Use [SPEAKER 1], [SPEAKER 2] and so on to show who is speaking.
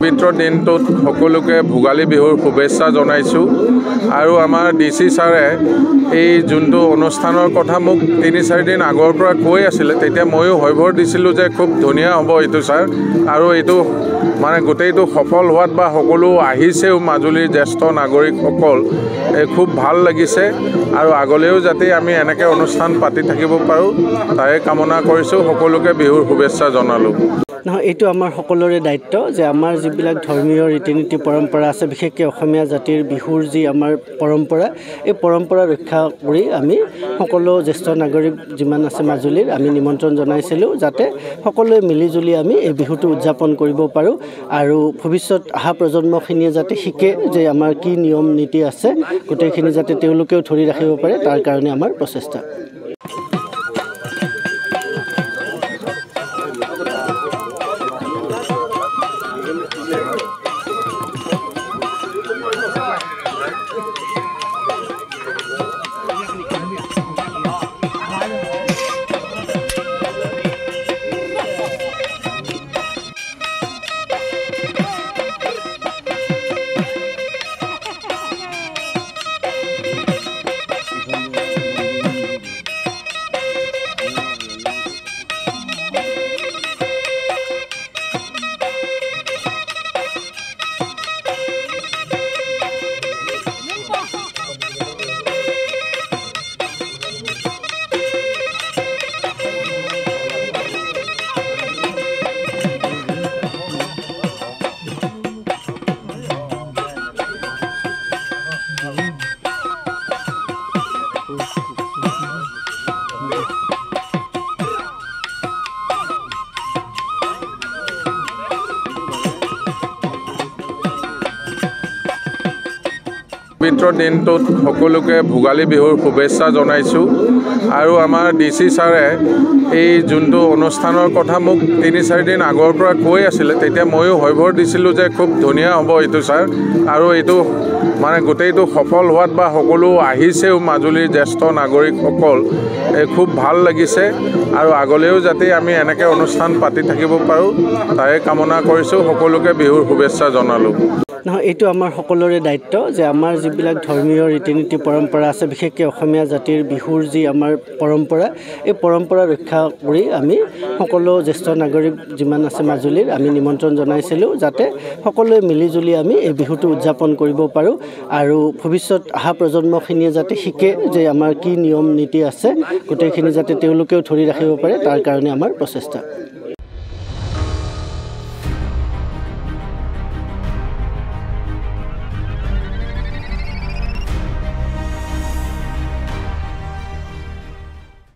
[SPEAKER 1] পবিত্ৰ দিনটোত সকলোকে ভোগালী বিহুৰ শুভেচ্ছা জনাইছোঁ আৰু আমাৰ DC ছাৰে এই যোনটো অনুষ্ঠানৰ কথা মোক 3-4 দিন আগৰ পৰা কৈ আছিলে তেতিয়া ময়ো হৈভৰ দিছিলোঁ যে খুব ধুনীয়া হ'ব এইটো ছাৰ আৰু এইটো মানে গোটেইটো সফল হোৱাত বা সকলো আহিছেও মাজুলীৰ জ্যেষ্ঠ নাগৰিকসকল খুব ভাল লাগিছে আৰু আগলৈও যাতে আমি এনেকৈ অনুষ্ঠান পাতি থাকিব পাৰোঁ তাৰে কামনা কৰিছোঁ সকলোকে বিহুৰ শুভেচ্ছা জনালোঁ
[SPEAKER 2] নহয় এইটো আমাৰ সকলোৰে দায়িত্ব যে আমাৰ যিবিলাক ধৰ্মীয় ৰীতি-নীতি পৰম্পৰা আছে বিশেষকৈ অসমীয়া জাতিৰ বিহুৰ যি আমাৰ পৰম্পৰা এই পৰম্পৰা ৰক্ষা কৰি আমি সকলো জ্যেষ্ঠ নাগৰিক যিমান আছে মাজুলীৰ আমি নিমন্ত্ৰণ জনাইছিলোঁ যাতে সকলোৱে মিলিজুলি আমি এই বিহুটো উদযাপন কৰিব পাৰোঁ আৰু ভৱিষ্যত অহা প্ৰজন্মখিনিয়ে যাতে শিকে যে আমাৰ কি নিয়ম নীতি আছে গোটেইখিনি যাতে তেওঁলোকেও ধৰি ৰাখিব পাৰে তাৰ কাৰণে আমাৰ প্ৰচেষ্টা
[SPEAKER 1] পবিত্ৰ দিনটোত সকলোকে ভোগালী বিহুৰ শুভেচ্ছা জনাইছোঁ আৰু আমাৰ DC ছাৰে এই যোনটো অনুষ্ঠানৰ কথা মোক 3-4 দিন আগৰ পৰা কৈ আছিলে তেতিয়া ময়ো হৈভৰ দিছিলোঁ যে খুব ধুনীয়া হ'ব এইটো ছাৰ আৰু এইটো মানে গোটেইটো সফল হোৱাত বা সকলো আহিছেও মাজুলীৰ জ্যেষ্ঠ নাগৰিকসকল খুব ভাল লাগিছে আৰু আগলৈও যাতে আমি এনেকৈ অনুষ্ঠান পাতি থাকিব পাৰোঁ তাৰে কামনা কৰিছোঁ সকলোকে বিহুৰ শুভেচ্ছা জনালোঁ
[SPEAKER 2] নহয় এইটো আমাৰ সকলোৰে দায়িত্ব যে আমাৰ যিবিলাক ধৰ্মীয় ৰীতি-নীতি পৰম্পৰা আছে বিশেষকৈ অসমীয়া জাতিৰ বিহুৰ যি আমাৰ পৰম্পৰা এই পৰম্পৰা ৰক্ষা কৰি আমি সকলো জ্যেষ্ঠ নাগৰিক যিমান আছে মাজুলীৰ আমি নিমন্ত্ৰণ জনাইছিলোঁ যাতে সকলোৱে মিলিজুলি আমি এই বিহুটো উদযাপন কৰিব পাৰোঁ আৰু ভৱিষ্যত অহা প্ৰজন্মখিনিয়ে যাতে শিকে যে আমাৰ কি নিয়ম নীতি আছে গোটেইখিনি যাতে তেওঁলোকেও ধৰি ৰাখিব পাৰে তাৰ কাৰণে আমাৰ প্ৰচেষ্টা